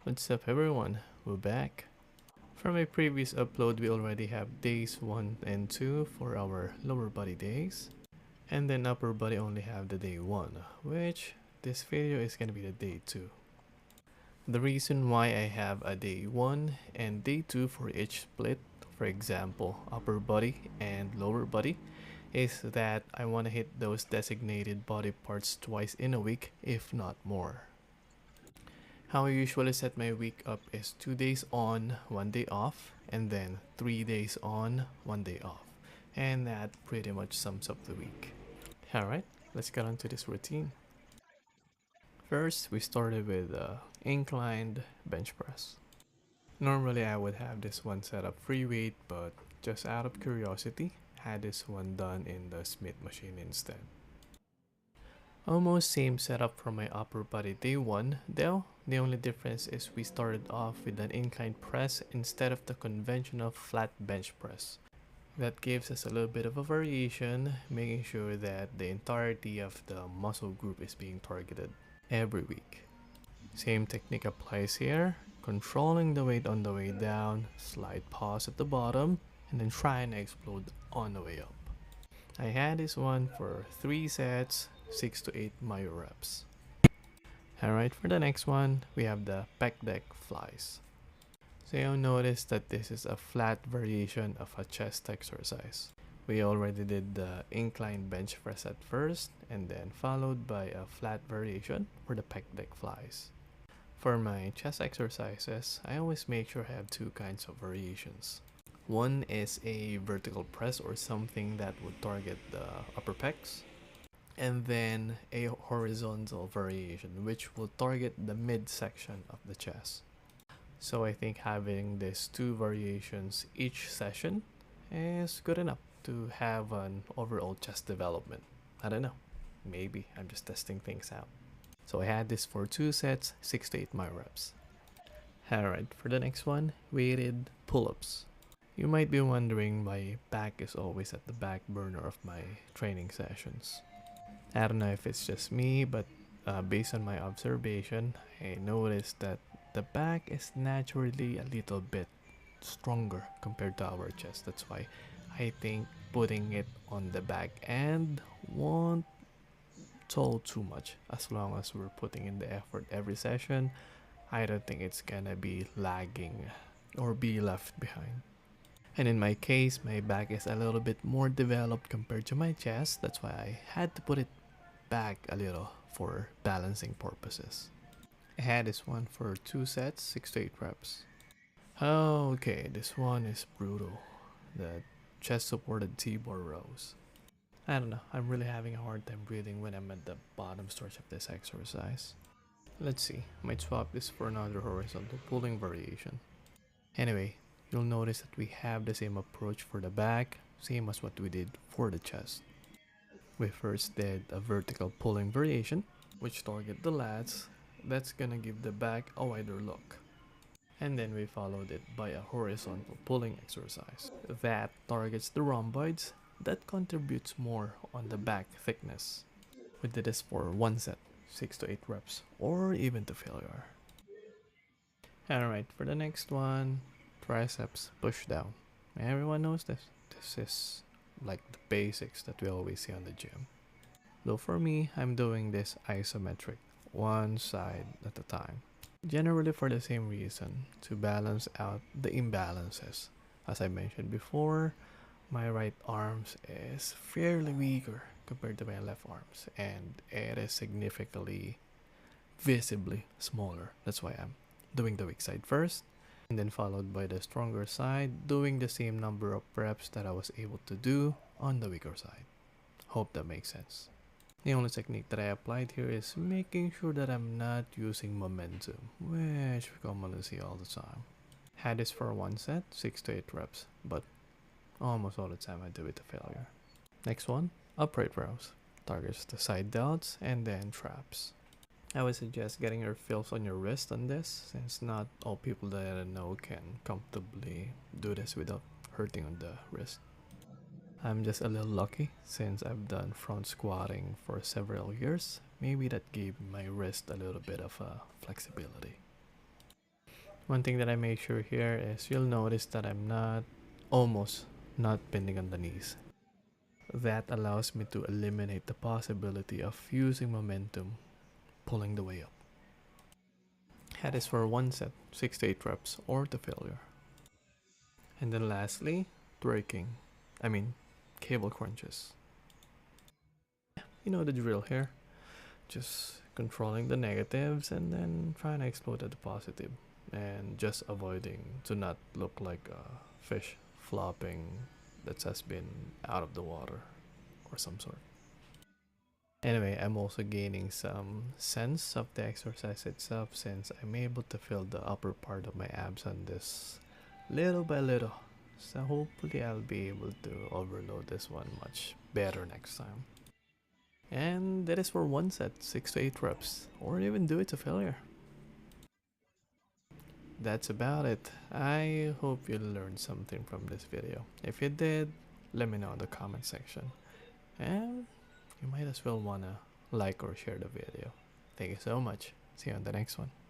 What's up everyone, we're back. From my previous upload, we already have days 1 and 2 for our lower body days. And then upper body only have the day 1, which this video is gonna be the day 2. The reason why I have a day 1 and day 2 for each split, for example upper body and lower body, is that I want to hit those designated body parts twice in a week, if not more. How I usually set my week up is 2 days on, 1 day off, and then 3 days on, 1 day off. And that pretty much sums up the week. Alright, let's get on to this routine. First, we started with inclined bench press. Normally I would have this one set up free weight, but just out of curiosity, had this one done in the Smith machine instead. Almost same setup for my upper body day 1, though the only difference is we started off with an incline press instead of the conventional flat bench press. That gives us a little bit of a variation, making sure that the entirety of the muscle group is being targeted every week. Same technique applies here, controlling the weight on the way down, slight pause at the bottom, and then try and explode on the way up. I had this one for 3 sets, 6 to 8 myo reps. Alright, for the next one, we have the pec deck flies. So you'll notice that this is a flat variation of a chest exercise. We already did the incline bench press at first, and then followed by a flat variation for the pec deck flies. For my chest exercises, I always make sure I have 2 kinds of variations. One is a vertical press or something that would target the upper pecs, and then a horizontal variation which will target the midsection of the chest. So I think having these 2 variations each session is good enough to have an overall chest development. I don't know, maybe I'm just testing things out. So I had this for 2 sets, 6 to 8 myo reps. Alright, for the next one, weighted pull-ups. You might be wondering my back is always at the back burner of my training sessions. I don't know if it's just me, but based on my observation, I noticed that the back is naturally a little bit stronger compared to our chest. That's why I think putting it on the back end won't toll too much. As long as we're putting in the effort every session, I don't think it's gonna be lagging or be left behind. And in my case, my back is a little bit more developed compared to my chest. That's why I had to put it back a little for balancing purposes. I had this one for 2 sets, 6 to 8 reps. Okay, this one is brutal. The chest supported T-bar rows. I don't know, I'm really having a hard time breathing when I'm at the bottom stretch of this exercise. Let's see, I might swap this for another horizontal pulling variation. Anyway, you'll notice that we have the same approach for the back, same as what we did for the chest. We first did a vertical pulling variation, which target the lats. That's gonna give the back a wider look. And then we followed it by a horizontal pulling exercise. That targets the rhomboids, that contributes more on the back thickness. We did this for 1 set, 6 to 8 reps, or even to failure. Alright, for the next one, triceps push down. Everyone knows this. This is like the basics that we always see on the gym. Though for me, I'm doing this isometric, one side at a time. Generally for the same reason, to balance out the imbalances. As I mentioned before, my right arms is fairly weaker compared to my left arms, and it is significantly, visibly smaller. That's why I'm doing the weak side first, and then followed by the stronger side, doing the same number of reps that I was able to do on the weaker side. Hope that makes sense. The only technique that I applied here is making sure that I'm not using momentum, which we commonly see all the time. Had this for 1 set, 6 to 8 reps, but almost all the time I do it to failure. Next one, upright rows. Targets the side delts and then traps. I would suggest getting your feels on your wrist on this, since not all people that I know can comfortably do this without hurting on the wrist. I'm just a little lucky since I've done front squatting for several years. Maybe that gave my wrist a little bit of flexibility. One thing that I make sure here is you'll notice that I'm almost not bending on the knees. That allows me to eliminate the possibility of using momentum pulling the way up. That is for one set, 6 to 8 reps or to failure. And then lastly, twerking. I mean, cable crunches. You know the drill here. Just controlling the negatives and then trying to explode at the positive. And just avoiding to not look like a fish flopping that has been out of the water or some sort. Anyway, I'm also gaining some sense of the exercise itself since I'm able to feel the upper part of my abs on this little by little. So hopefully I'll be able to overload this one much better next time. And that is for one set, 6 to 8 reps, or even do it to failure. That's about it. I hope you learned something from this video. If you did, let me know in the comment section. And you might as well wanna like or share the video. Thank you so much. See you on the next one.